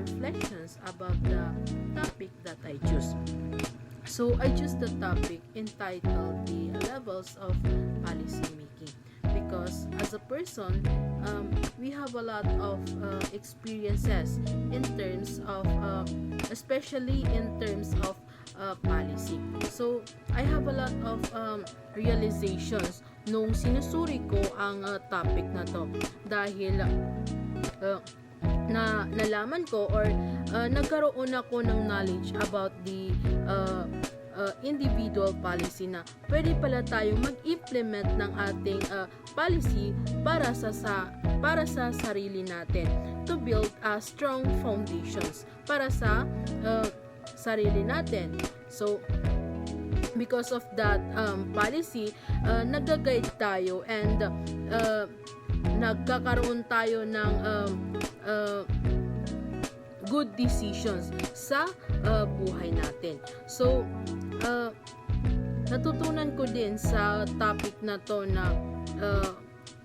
reflections about the topic that I choose. So I choose the topic entitled the levels of policy making, because as a person, we have a lot of experiences in terms of especially in terms of policy. So I have a lot of realizations nung sinusuri ko ang topic na to, dahil na nalaman ko or nagkaroon ako ng knowledge about the individual policy na pwede pala tayong mag-implement ng ating policy para sa sarili natin, to build strong foundations para sa sarili natin. So because of that policy, nag-guide tayo and nagkakaroon tayo ng good decisions sa buhay natin. So natutunan ko din sa topic na to na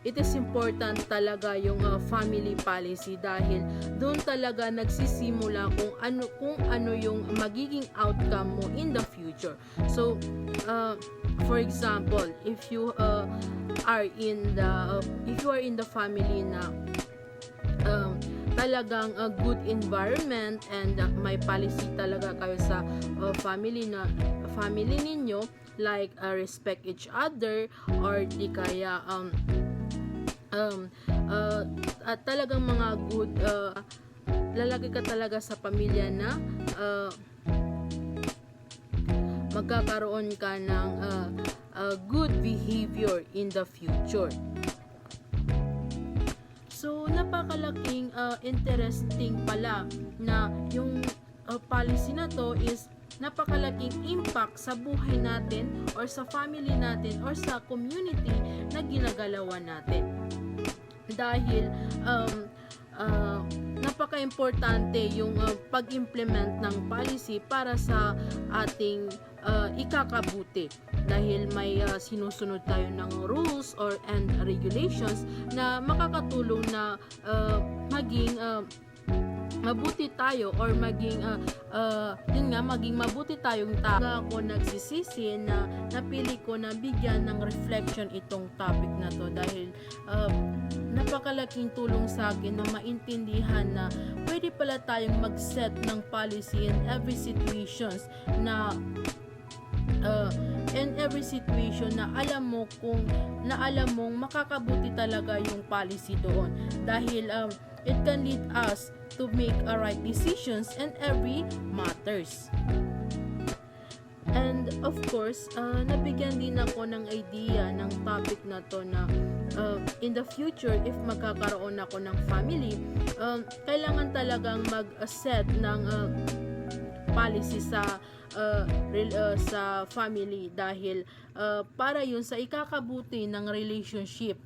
it is important talaga yung family policy, dahil doon talaga nagsisimula kung ano yung magiging outcome mo in the future. So for example, if you are in the family na talagang a good environment and may policy talaga kayo sa family ninyo, like respect each other, or di kaya talagang mga good lalaki ka talaga sa pamilya na magkakaroon ka ng good behavior in the future. So napakalaking interesting pala na yung policy na to is napakalaking impact sa buhay natin or sa family natin or sa community na ginagalawan natin, dahil napaka-importante yung pag-implement ng policy para sa ating ikakabuti, dahil may sinusunod tayo ng rules and regulations na makakatulong na maging mabuti tayo, or maging mabuti tayong tao. Ako nagsisisi na napili ko na bigyan ng reflection itong topic na to, dahil napakalaking tulong sa akin na maintindihan na pwede pala tayong mag-set ng policy in every situations na in every situation na alam mong makakabuti talaga yung policy doon, dahil it can lead us to make a right decisions in every matters. And of course, nabigyan din ako ng idea ng topic na to na in the future, if magkakaroon ako ng family, kailangan talagang mag-set ng policy sa family, dahil para yun sa ikakabuti ng relationship